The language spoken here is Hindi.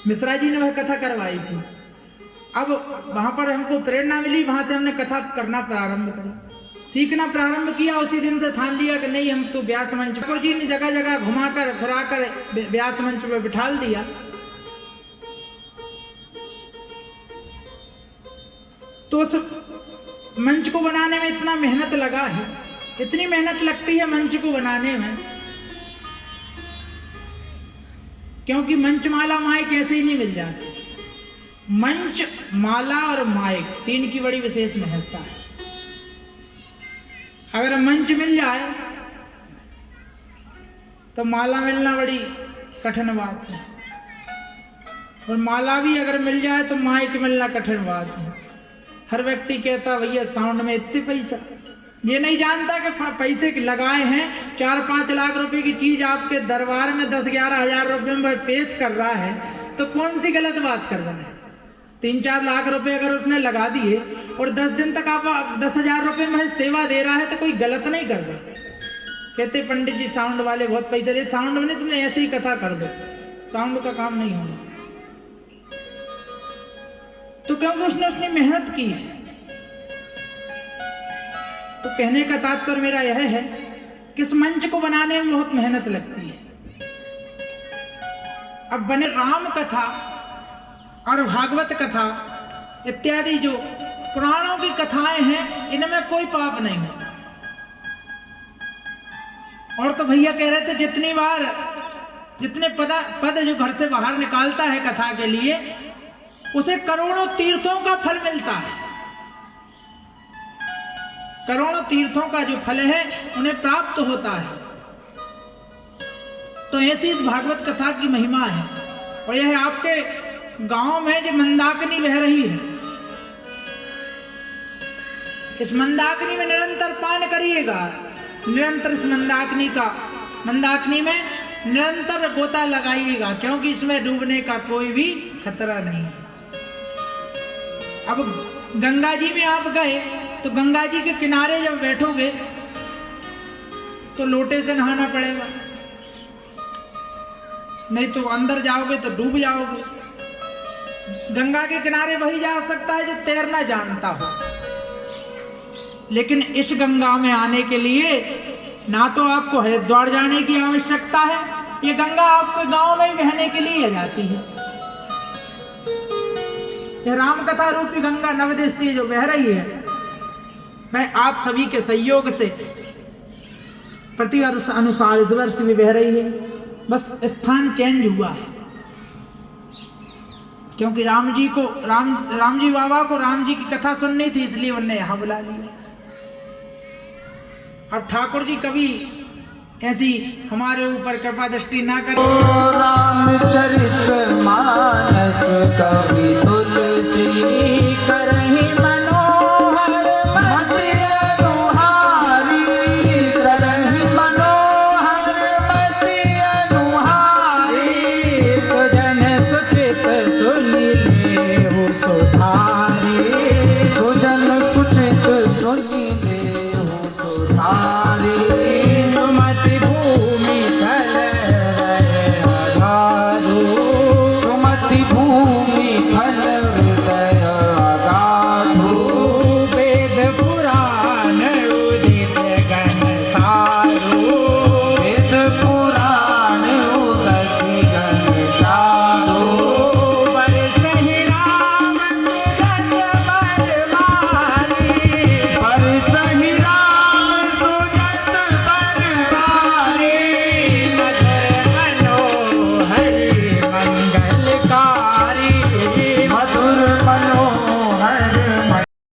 मिश्रा जी ने वह कथा करवाई थी। अब वहां पर हमको प्रेरणा मिली, वहां से हमने कथा करना प्रारंभ करी, सीखना प्रारंभ किया। उसी दिन से ठान लिया कि नहीं, हम तो व्यास मंच, ठाकुर जी ने जगह जगह घुमाकर फिराकर व्यास मंच पर बिठा दिया। तो उस मंच को बनाने में इतना मेहनत लगा है, इतनी मेहनत लगती है मंच को बनाने में, क्योंकि मंच माला माइक ऐसे ही नहीं मिल जाती। मंच माला और माइक तीन की बड़ी विशेष महत्ता है। अगर मंच मिल जाए तो माला मिलना बड़ी कठिन बात है, और माला भी अगर मिल जाए तो माइक मिलना कठिन बात है। हर व्यक्ति कहता भैया साउंड में इतने पैसा, ये नहीं जानता कि पैसे लगाए हैं। 4-5 लाख रुपए की चीज आपके दरबार में 10-11 हजार रुपए में पेश कर रहा है, तो कौन सी गलत बात कर रहा है। 3-4 लाख रुपए अगर उसने लगा दिए और 10 दिन तक आप 10,000 रुपए में सेवा दे रहा है, तो कोई गलत नहीं कर रहा। कहते पंडित जी साउंड वाले बहुत पैसे दे, साउंड में तुमने ऐसे ही कथा कर दो, साउंड का काम नहीं होना। तो क्योंकि उसने अपनी मेहनत की है। तो कहने का तात्पर्य मेरा यह है कि इस मंच को बनाने में बहुत मेहनत लगती है। अब बने राम कथा और भागवत कथा इत्यादि जो पुराणों की कथाएं हैं, इनमें कोई पाप नहीं होता। और तो भैया कह रहे थे जितने पद जो घर से बाहर निकालता है कथा के लिए, उसे करोड़ों तीर्थों का फल मिलता है। करोड़ों तीर्थों का जो फल है उन्हें प्राप्त होता है। तो ऐसी इस भागवत कथा की महिमा है। और यह आपके गांव में जो मंदाकिनी बह रही है, इस मंदाकिनी में निरंतर पान करिएगा, निरंतर इस मंदाकिनी में निरंतर गोता लगाइएगा, क्योंकि इसमें डूबने का कोई भी खतरा नहीं है। अब गंगा जी में आप गए तो गंगा जी के किनारे जब बैठोगे तो लोटे से नहाना पड़ेगा, नहीं तो अंदर जाओगे तो डूब जाओगे। गंगा के किनारे वही जा सकता है जो तैरना जानता हो। लेकिन इस गंगा में आने के लिए ना तो आपको हरिद्वार जाने की आवश्यकता है, ये गंगा आपके गांव में ही बहने के लिए आ जाती है। यह राम कथा रूपी गंगा नवदेश से जो बह रही है, वह आप सभी के सहयोग से प्रति अनुसार इस वर्ष भी बह रही है। बस स्थान चेंज हुआ है, क्योंकि राम जी बाबा को राम जी की कथा सुननी थी, इसलिए उन्होंने यहां बुला लिया। और ठाकुर जी कभी ऐसी हमारे ऊपर कृपा दृष्टि ना करें। रामचरित मानस कवि